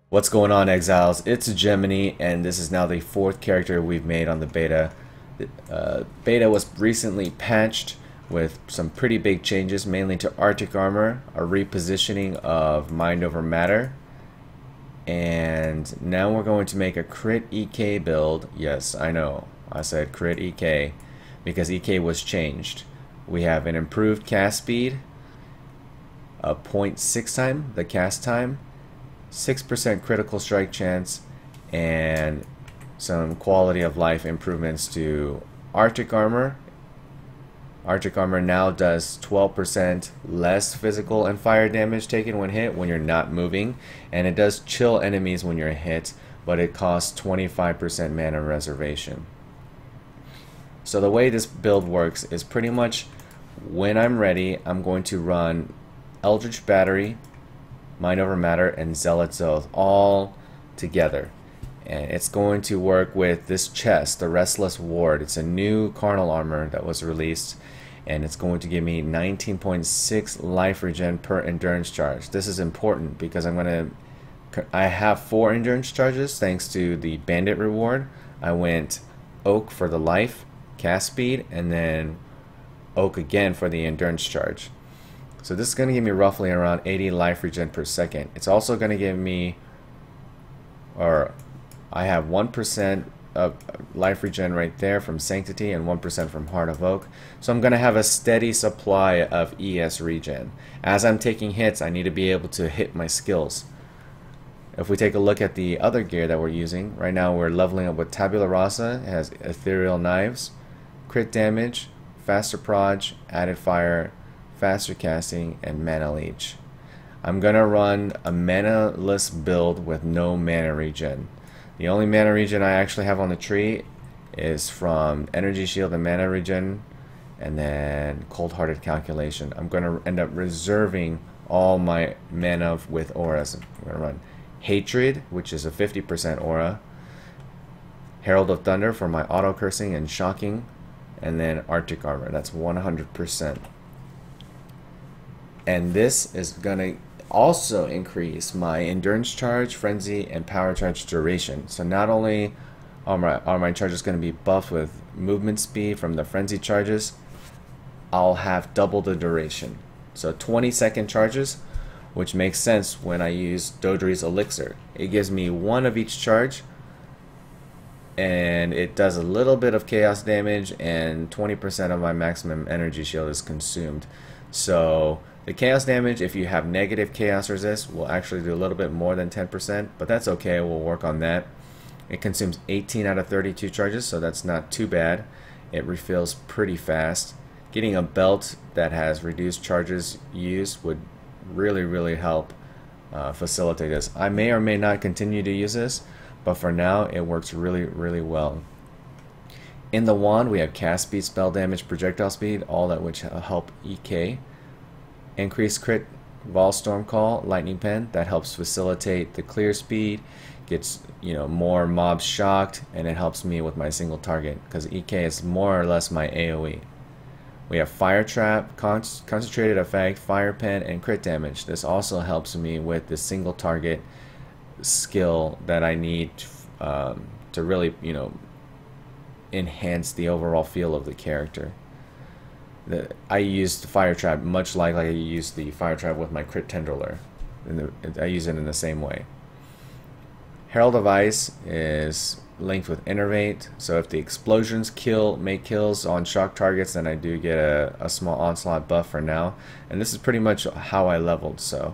What's going on, Exiles? It's Hegemony, and this is now the fourth character we've made on the beta. Beta was recently patched with some pretty big changes, mainly to Arctic Armor, a repositioning of Mind over Matter, and now we're going to make a crit EK build. Yes, I know, I said crit EK, because EK was changed. We have an improved cast speed, a 0.6 time, the cast time, 6% critical strike chance, and some quality of life improvements to Arctic Armor. Arctic Armor now does 12% less physical and fire damage taken when hit when you're not moving, and it does chill enemies when you're hit, but it costs 25% mana reservation. So the way this build works is pretty much when I'm ready, I'm going to run Eldritch Battery, Mind over Matter, and Zealot's Oath all together. And it's going to work with this chest, the Restless Ward. It's a new Carnal armor that was released, and it's going to give me 19.6 life regen per endurance charge. This is important because I have 4 endurance charges thanks to the Bandit reward. I went Oak for the life, cast speed, and then Oak again for the endurance charge. So this is going to give me roughly around 80 life regen per second. It's also going to give me, or I have 1% of life regen right there from Sanctity and 1% from Heart of Oak. So I'm going to have a steady supply of ES regen. As I'm taking hits, I need to be able to hit my skills. If we take a look at the other gear that we're using, right now we're leveling up with Tabula Rasa. It has Ethereal Knives, crit damage, faster proj, added fire, faster casting, and mana leech. I'm gonna run a mana-less build with no mana regen. The only mana regen I actually have on the tree is from Energy Shield and mana regen, and then Cold-Hearted Calculation. I'm gonna end up reserving all my mana with auras. I'm gonna run Hatred, which is a 50% aura, Herald of Thunder for my auto cursing and shocking, and then Arctic Armor. That's 100%. And this is going to also increase my endurance charge, frenzy, and power charge duration. So not only are my charges going to be buffed with movement speed from the frenzy charges, I'll have double the duration. So 20-second charges, which makes sense when I use Doedre's Elixir. It gives me 1 of each charge, and it does a little bit of chaos damage, and 20% of my maximum energy shield is consumed. So the chaos damage, if you have negative chaos resist, will actually do a little bit more than 10%, but that's okay, we'll work on that. It consumes 18 out of 32 charges, so that's not too bad. It refills pretty fast. Getting a belt that has reduced charges used would really help facilitate this. I may or may not continue to use this, but for now it works really well. In the wand we have cast speed, spell damage, projectile speed, all that which help EK. Increased crit, Vol Storm Call, Lightning Pen, that helps facilitate the clear speed, gets more mobs shocked, and it helps me with my single target because EK is more or less my AoE. We have Fire Trap, Concentrated Effect, Fire Pen, and crit damage. This also helps me with the single target skill that I need to really enhance the overall feel of the character. I use the Fire Trap much like I use the Fire Trap with my Crit Tendriller. I use it in the same way. Herald of Ice is linked with Innervate, so if the explosions make kills on shock targets, then I do get a small onslaught buff for now. And this is pretty much how I leveled, so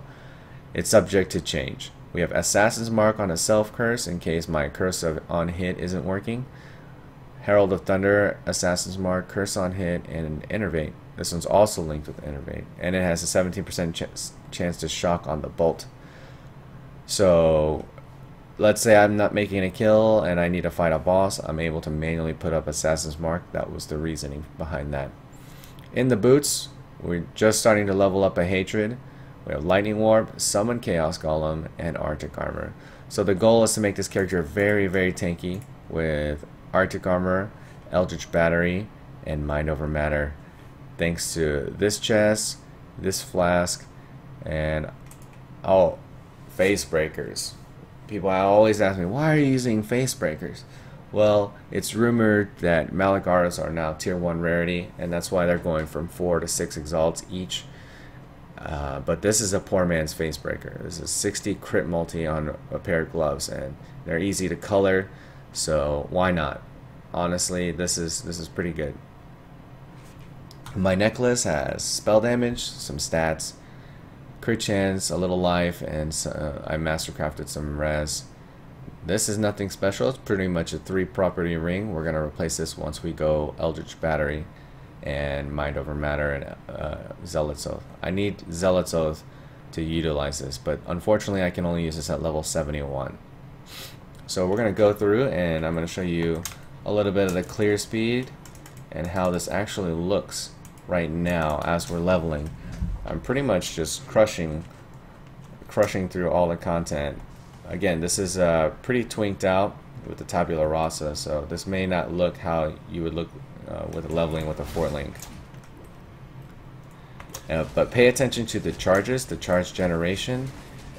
it's subject to change. We have Assassin's Mark on a self curse in case my curse on hit isn't working. Herald of Thunder, Assassin's Mark, Curse on Hit, and Innervate. This one's also linked with Innervate, and it has a 17% chance to shock on the bolt. So let's say I'm not making a kill and I need to fight a boss, I'm able to manually put up Assassin's Mark. That was the reasoning behind that. In the boots, we're just starting to level up a Hatred. We have Lightning Warp, Summon Chaos Golem, and Arctic Armor. So the goal is to make this character very tanky with Arctic Armor, Eldritch Battery, and Mind over Matter, thanks to this chest, this flask, and Face Breakers. people always ask me, why are you using face breakers? Well, it's rumored that Malagaras are now tier 1 rarity, and that's why they're going from 4 to 6 exalts each. But this is a poor man's face breaker. This is 60 crit multi on a pair of gloves, and they're easy to color, so why not? Honestly, this is pretty good. My necklace has spell damage, some stats, crit chance, a little life, and I mastercrafted some res. This is nothing special. It's pretty much a 3 property ring. We're gonna replace this once we go Eldritch Battery and Mind Over Matter and Zealot's Oath. I need Zealot's Oath to utilize this, but unfortunately I can only use this at level 71. So we're gonna go through and I'm gonna show you a little bit of the clear speed and how this actually looks right now as we're leveling. I'm pretty much just crushing through all the content. Again, this is pretty twinked out with the tabula rasa, so this may not look how you would look with leveling with a Fort Link. But pay attention to the charges, the charge generation,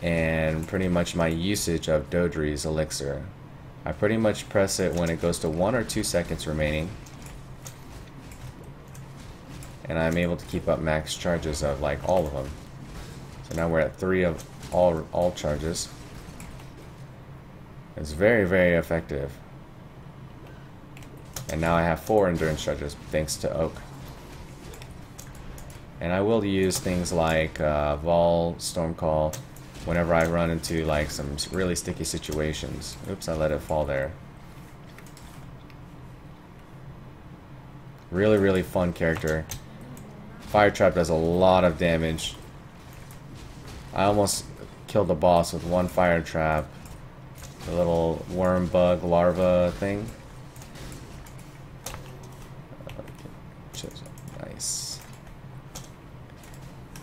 and pretty much my usage of Doedre's Elixir. I pretty much press it when it goes to 1 or 2 seconds remaining, and I'm able to keep up max charges of like all of them. So now we're at 3 of all charges. It's very, very effective. And now I have 4 endurance charges thanks to Oak. And I will use things like Vol, Stormcall whenever I run into like some really sticky situations. Oops, I let it fall there. Really, really fun character. Fire Trap does a lot of damage. I almost killed the boss with 1 Fire Trap. The little worm bug larva thing. Nice.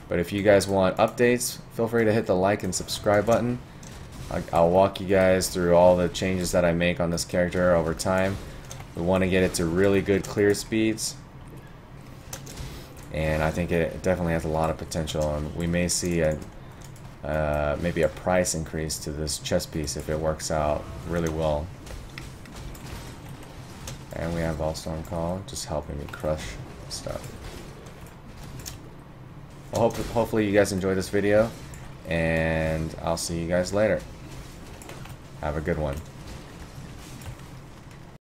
But if you guys want updates, feel free to hit the like and subscribe button. I'll walk you guys through all the changes that I make on this character over time. We want to get it to really good clear speeds, and I think it definitely has a lot of potential, and we may see maybe a price increase to this chess piece if it works out really well. And we have Volstorm Call just helping me crush stuff. Well, hopefully you guys enjoyed this video, and I'll see you guys later. Have a good one.